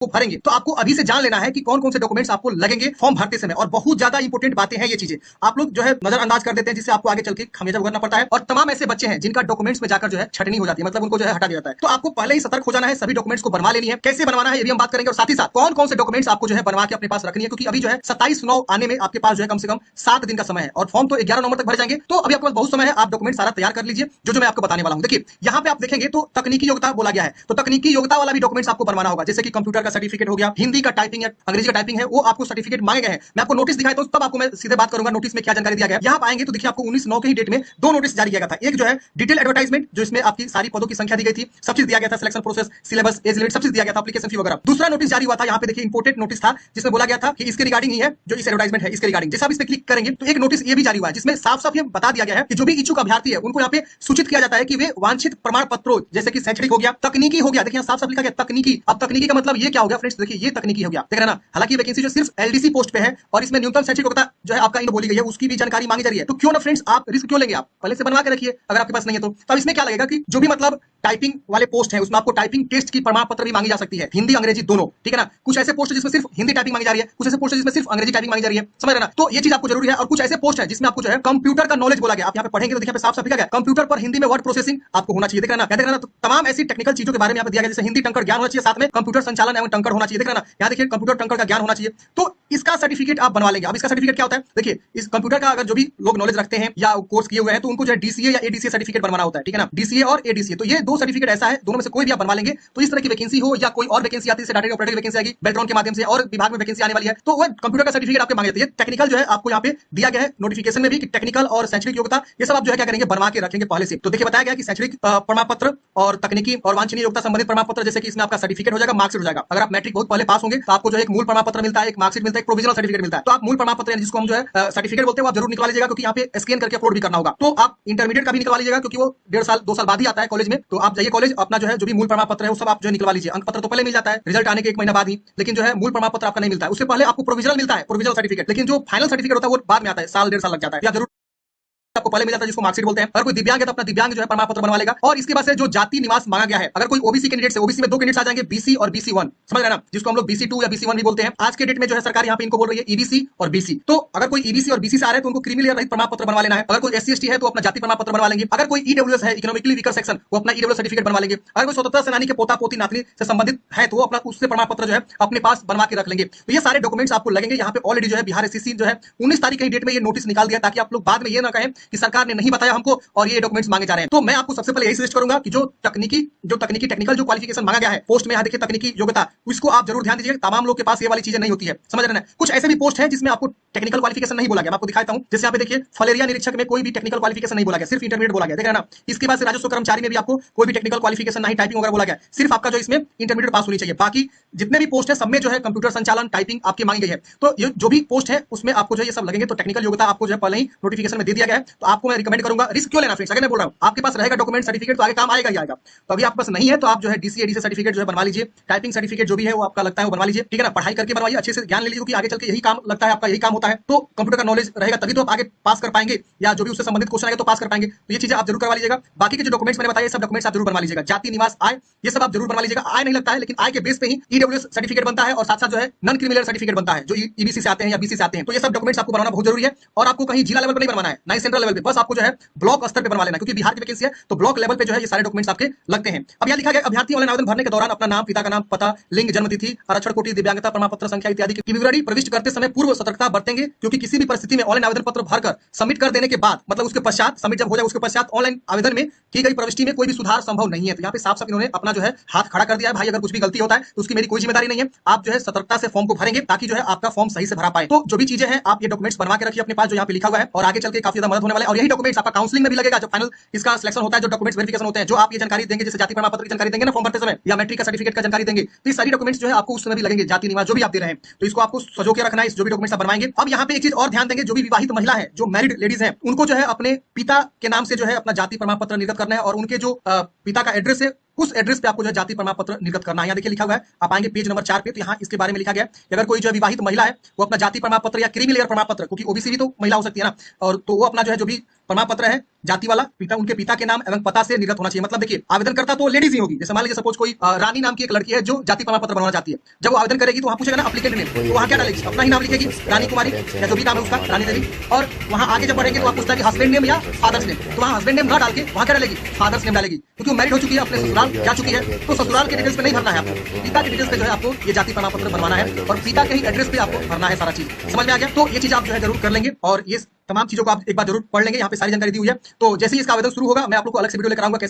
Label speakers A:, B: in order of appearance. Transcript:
A: को भरेंगे तो आपको अभी से जान लेना है कि कौन कौन से डॉक्यूमेंट्स आपको लगेंगे फॉर्म भरते समय। और बहुत ज्यादा इंपोर्टेंट बातें हैं ये चीजें, आप लोग जो है नजरअंदाज कर देते हैं, जिससे आपको आगे चल के खमियाजा भुगतना पड़ता है। और तमाम ऐसे बच्चे हैं जिनका डॉक्यूमेंट्स में जाकर जो है छटनी हो जाती है, मतलब उनको जो है हटा दिया जाता है। तो आपको पहले ही सतर्क हो जाना है, सभी डॉक्यूमेंट्स को बनवा लेनी है। कैसे बनवाना है ये भी हम बात करेंगे, और साथ ही साथ कौन कौन से डॉक्यूमेंट्स आपको जो है बनवा के अपने पास रखनी है, क्योंकि अभी जो है 27/9 आने में आपके पास जो है कम से कम 7 दिन का समय है, और फॉर्म तो 11 नवंबर तक भर जाएंगे। तो अभी आपके पास बहुत समय है, आप डॉक्यूमेंट सारा तैयार कर लीजिए जो मैं आपको बताने वाला हूं। देखिए यहाँ पे आप देखेंगे तो तकनीकी योग्यता बोला गया है, तो तकनीकी योग्यता वाला भी डॉक्यूमेंट्स आपको बनवाना होगा, जैसे कि कंप्यूटर का सर्टिफिकेट हो गया, हिंदी का टाइपिंग है, अंग्रेजी का टाइपिंग है, वो आपको सर्टिफिकेट मांगे गए हैं। मैं आपको नोटिस दिखाया तो तब आपको मैं सीधे बात करूंगा नोटिस में क्या जानकारी दिया गया। यहाँ पाएंगे तो देखिए आपको 19/9 के ही डेट में 2 नोटिस जारी किया गया था। एक जो है डिटेल एडवर्टाइजमेंट, जो इसमें आपकी सारी पदों की संख्या दी गई थी, सब चीज दिया गया था, selection process, syllabus, age limit, सब चीज दिया गया था, एप्लीकेशन फी वगैरह। दूसरा नोटिस जारी हुआ था, यहाँ पे देखिए इंपोर्टेंट नोटिस था, जिसमें बोला गया था कि इसके रिगार्डिंग ही है, जो इस एडवर्टाइजमेंट है इसके रिगार्डिंग। जैसे आप इस पे क्लिक करेंगे तो एक नोटिस ये भी जारी हुआ है, जिसमें साफ साफ ये बता दिया गया है कि जो भी इच्छुक अभ्यर्थी है उनको यहाँ पे सूचित किया जाता है कि वे वांछित प्रमाण पत्रों, जैसे कि शैक्षणिक हो गया, तकनीकी हो गया, देखिए साफ साफ लिखा गया तकनीकी। अब तकनीकी का मतलब ये क्या हो गया फ्रेंड्स, देखिए ये तकनीकी हो गया, देख रहे हैं ना। हालांकि वैकेंसी जो सिर्फ एलडीसी पोस्ट पे है और इसमें न्यूनतम शैक्षिक योग्यता जो है आपका इन बोली गई है, उसकी भी जानकारी मांगी जा रही है। तो क्यों ना फ्रेंड्स आप रिस्क क्यों लेंगे, आप पहले से बनवा के रखिए अगर आपके पास नहीं है तो। अब इसमें क्या लगेगा कि जो भी मतलब टाइपिंग वाले पोस्ट है उसमें आपको टाइपिंग टेस्ट की प्रमाण पत्र भी मांगी जा सकती है, हिंदी अंग्रेजी दोनों, ठीक है ना। कुछ ऐसे पोस्ट है जिसमें सिर्फ हिंदी टाइपिंग मांगी जा रही है, कुछ ऐसे पोस्ट है जिसमें सिर्फ अंग्रेजी टाइपिंग मांगी जा रही है, समझ रहे ना। तो ये चीज आपको जरूरी है। और कुछ ऐसे पोस्ट है जिसमें आपको जो है कंप्यूटर का नॉलेज बोला गया, आप यहाँ पे पढ़ेंगे तो देखिए साफ साफ लिखा गया कंप्यूटर पर हिंदी में वर्ड प्रोसेसिंग आपको होना चाहिए, देख रहे ना, क्या देख रहे ना। तो तमाम ऐसी टेक्निकल चीजों के बारे में यहाँ पे दिया गया, जैसे हिंदी टंकर ज्ञान होना चाहिए, साथ में कंप्यूटर संचालन एवं टंकर होना चाहिए, देख रहे ना। यहाँ देखिए कंप्यूटर टंकर का ज्ञान होना चाहिए, तो इसका सर्टिफिकेट आप बनवा लेंगे। अब इसका सर्टिफिकेट क्या होता है, देखिए इस कंप्यूटर का अगर जो भी लोग नॉलेज रखते हैं या कोर्स किए हुए हैं तो उनको जो है डीसीए या एडीसीए सर्टिफिकेट बनवाना होता है, ठीक है ना। डीसीए और एडीसीए, तो ये दो सर्टिफिकेट ऐसा है, दोनों में से कोई भी आप बनवा लेंगे तो इस तरह की वैकेंसी हो या कोई और वैकेंसी आती है, डाटा ऑपरेटर की वैकेंसी आएगी बेल्ट्रॉन के माध्यम से, और विभाग में वैकेंसी आने वाली है, तो वो कंप्यूटर का सर्टिफिकेट आपके मांगे जाते हैं। टेक्निकल जो है आपको यहाँ पे दिया गया है नोटिफिकेशन में भी कि टेक्निकल और शैक्षणिक योग्यता ये सब आप जो है क्या करेंगे बनवा के रखेंगे पहले से। तो देखिए बताया गया कि शैक्षणिक प्रमाण पत्र और तकनीकी और वांछनीय योग्यता संबंधित प्रमाण पत्र, जैसे कि इसमें आपका सर्टिफिकेट हो जाएगा, मार्कशीट हो जाएगा। अगर आप मैट्रिक बहुत पहले पास होंगे तो आपको जो है एक मूल प्रमाण पत्र मिलता है, एक मार्कशीट मिलता है, एक प्रोविजनल सर्टिफिकेट मिलता है। तो आप मूल प्रमाण पत्र जिसको हम जो है सर्टिफिकेट बोलते हैं वो आप जरूर निकलवा लीजिएगा, क्योंकि यहाँ पे स्कैन करके अपलोड भी करना होगा। तो आप इंटरमीडिएट का भी निकलवा लीजिएगा, क्योंकि वो 1.5 साल 2 साल बाद ही आता है कॉलेज में। तो आप जाइए कॉलेज, अपना जो है जो भी मूल प्रमाण पत्र है वो सब आप जो है निकलवा लीजिए। अंक पत्र तो पहले मिल जाता है रिजल्ट आने के 1 महीना बाद ही, लेकिन जो है मूल प्रमाण पत्र आपका नहीं मिलता है, उससे पहले आपको प्रोविजनल मिलता है, प्रोविजनल सर्टिफिकेट। लेकिन जो फाइनल सर्टिफिकेट होता है वो बाद में आता है, साल 1.5 साल लग जाता है। या जरूर आपको पहले मिल जाता है, जिसको मार्कशीट बोलते हैं। अगर कोई दिव्यांग है तो अपना दिव्यांग जो है प्रमाण पत्र बनवा लेगा। और इसके बाद से जो जाति निवास मांगा गया है, अगर कोई ओबीसी कैंडिडेट है, ओबीसी में 2 कैंडिडेट्स आ जाएंगे, बीसी और बीसी1, समझ रहे ना, जिसको हम लोग बीसी2 या बीसी1 भी बोलते हैं। आज के डेट में जो है सरकार यहाँ पे इनको बोल रही है ईबीसी और बीसी। तो अगर कोई ईबीसी और बीसी से आ रहे हैं तो उनको क्रीमी लेयर रहित प्रमाण पत्र बनवा लेना है। अगर कोई एससी एसटी है तो अपना जाति प्रमाण पत्र बनवा लेंगे। अगर कोई ईडब्ल्यूएस है, इकोनॉमिकली वीकर सेक्शन, वो अपना ईडब्ल्यूएस सर्टिफिकेट बनवा लेंगे। अगर कोई स्वतंत्रता सेनानी के पोता पोती नातनी से संबंधित है तो वो अपना उससे प्रमाण पत्र जो है अपने पास बनवा के रख लेंगे। तो ये सारे डॉक्यूमेंट्स आपको लगेंगे। यहाँ पे ऑलरेडी जो है बिहार एससीसी जो है 19 तारीख की डेट में ये नोटिस निकाल दिया, ताकि आप लोग बाद में ये ना कहें कि सरकार ने नहीं बताया हमको और ये डॉक्यूमेंट्स मांगे जा रहे हैं। तो मैं आपको सबसे पहले यही सजेस्ट करूंगा कि जो तकनीकी टेक्निकल जो क्वालिफिकेशन मांगा गया है पोस्ट में, यहाँ देखिए तकनीकी योग्यता, इसको आप जरूर ध्यान दीजिए। तमाम लोग के पास ये वाली चीजें नहीं होती है, समझ रहे हैं। कुछ ऐसे भी पोस्ट है जिसमें आपको टेक्निकल क्वालिफिकेशन नहीं बोला गया, मैं आपको दिखाता हूं। जैसे यहाँ पे देखिए फलेरिया निरीक्षक में कोई भी टेक्निकल क्वालिफिकेशन नहीं बोला गया, सिर्फ इंटरमीडिएट बोला गया, देख रहे हैं ना। इसके बाद से राजस्व कर्मचारी में भी आपको कोई भी टेक्निकल क्वालिफिकेशन नहीं, टाइपिंग वगैरह बोला गया, सिर्फ आपका जो इसमें इंटरमीडिएट पास होनी चाहिए। बाकी जितने भी पोस्ट है सब में जो है कंप्यूटर संचालन टाइपिंग आपकी मांगी गई है। तो ये जो भी पोस्ट है उसमें आपको जो ये सब लगेंगे। तो टेक्निकल योग्यता आपको जो है पहले ही नोटिफिकेशन में दे दिया गया है। तो आपको मैं रिकमेंड करूंगा, रिस्क क्यों लेना फ्रेंड्स, अगर मैं बोल रहा हूं आपके पास रहेगा डॉक्यूमेंट सर्टिफिकेट तो आगे काम आएगा ही आएगा। तो अभी आपके पास नहीं है तो आप जो है डीसी एडीसी सर्टिफिकेट जो है बनवा लीजिए। टाइपिंग सर्टिफिकेट जो भी है वो आपका लगता है वो बनवा लीजिए, ठीक है ना। पढ़ाई करके बनवाइए, अच्छे से ज्ञान ले लीजिए, क्योंकि आगे चल के यही काम लगता है आपका, यही काम होता है। तो कंप्यूटर का नॉलेज रहेगा तभी तो आप आगे पास कर पाएंगे, या जो भी उससे संबंधित क्वेश्चन आएगा तो पास कर पाएंगे। तो ये चीजें आप जरूर करवा लीजिएगा। बाकी के जो डॉक्यूमेंट्स मैंने बताया सब डॉक्यूमेंट्स आप जरूर बनवा लीजिएगा। जाति निवास आय ये सब आप जरूर बनवा लीजिएगा। आय नहीं लगता है, लेकिन आय के बेस पे ही ईडब्ल्यूएस सर्टिफिकेट बनता है, और साथ साथ जो है नॉन क्रिमिनल सर्टिफिकेट बनता है, जो ईबीसी से आते हैं या बीसी से आते हैं। तो ये सब डॉक्यूमेंट्स आपको बनाना बहुत जरूरी है। और आपको कहीं जिला लेवल पर नहीं बनवाना है, ना ही सेंट्रल लेवल पे, बस आपको जो है ब्लॉक स्तर पे बनवा लेना, क्योंकि बिहार की वैकेंसी है तो ब्लॉक लेवल पे जो है ये सारे डॉक्यूमेंट्स आपके लगते हैं। अब यहाँ लिखा गया अभ्यर्थी ऑनलाइन आवेदन भरने के दौरान अपना नाम, पिता का नाम, पता, लिंग, जन्म तिथि, आरक्षण कोटि, दिव्यांगता प्रमाण पत्र संख्या इत्यादि की विवरणी प्रविष्ट करते समय पूर्व सतर्कता बरतेंगे, क्योंकि किसी भी परिस्थिति में ऑनलाइन आवेदन पत्र भरकर सबमिट कर देने के बाद, मतलब उसके पश्चात सबमिट जब हो जाए उसके पश्चात ऑनलाइन आवेदन में की गई प्रविष्टि में कोई भी सुधार संभव नहीं है। तो यहाँ पे साफ साफ इन्होंने अपना जो है हाथ खड़ा कर दिया है, भाई अगर कुछ भी गलती होता है तो उसकी मेरी कोई जिम्मेदारी नहीं है। आप जो है सतर्कता से फॉर्म को भरेंगे ताकि जो है आपका फॉर्म सही से भरा पाए। तो जो भी चीजें हैं आप ये डॉक्यूमेंट्स बनवा के रखिए अपने पास, जो यहाँ पे लिखा हुआ है, और आगे चल के काफी ज्यादा मदद होने वाला है। और यही डॉक्यूमेंट्स आपका काउंसलिंग में भी लगेगा, जब फाइनल इसका सिलेक्शन होता है, जो डॉक्यूमेंट्स वेरिफिकेशन होते हैं, जो आप ये जानकारी देंगे, जैसे जाति प्रमाण पत्र की जानकारी देंगे ना फॉर्म भरते समय, या मैट्रिक का सर्टिफिकेट का जानकारी देंगे, तो ये सारी डॉक्यूमेंट्स जो है आपको उस समय भी लगेंगे, जाति निवास जो भी आप दे रहे हैं। तो इसको आपको सजो के रखना है, जो भी डॉक्यूमेंट्स आप बनवाएंगे। अब यहाँ पे एक चीज और ध्यान देंगे, जो भी विवाहित महिला है, जो मैरिड लेडीज है, उनको जो है अपने पिता के नाम से जो है अपना जाति प्रमाण पत्र निर्गत करना है, और उनके जो पिता का एड्रेस है उस एड्रेस पे आपको जो जाति प्रमाण पत्र निर्गत करना है। यहाँ देखिए लिखा हुआ है, आप आएंगे पेज नंबर 4 पे, तो यहाँ इसके बारे में लिखा गया है कि अगर कोई जो विवाहित महिला है वो अपना जाति प्रमाण पत्र या क्रीमी लेयर प्रमाण पत्र, क्योंकि ओबीसी भी तो महिला हो सकती है ना, और तो वो अपना जो है जो भी प्रमाण पत्र है जाति वाला, पिता उनके पिता के नाम एवं पता से निर्गत होना चाहिए। मतलब देखिए आवेदनकर्ता तो लेडीज ही होगी। जैसे मान लीजिए सपोज कोई रानी नाम की एक लड़की है जो जाति प्रमाण पत्र बनवाना चाहती है, जब वो आवेदन करेगी तो वहाँ पूछेगा ना एप्लीकेंट नेम, तो वहाँ क्या डालेगी? अपना ही नाम लिखेगी, रानी कुमारी या जो भी नाम है उसका, रानी देवी। और वहाँ आगे जब बढ़ेंगे तो वहाँ पूछता है कि हस्बैंड नेम या फादर्स नेम, तो वहाँ हस्बैंड नेम ना डाल के वहाँ क्या डालेगी? फादर्स नेम डालेगी, क्योंकि मैरिड हो चुकी है, अपने ससुराल जा चुकी है, तो ससुराल के डिटेल्स पे नहीं भरना है आपको, पिता के डिटेल्स पे जो है आपको ये जाति प्रमाण पत्र बनवाना है और पिता के ही एड्रेस पे आपको भरना है सारा चीज। समझ में आ गया? तो ये चीज आप जो है जरूर कर लेंगे और ये तमाम चीजों को आप एक बार जरूर पढ़ लेंगे। यहाँ पे सारी जानकारी दी हुई है। तो जैसे ही इसका आवेदन शुरू होगा मैं आप लोग को अलग से वीडियो लेकर आऊंगा कैसे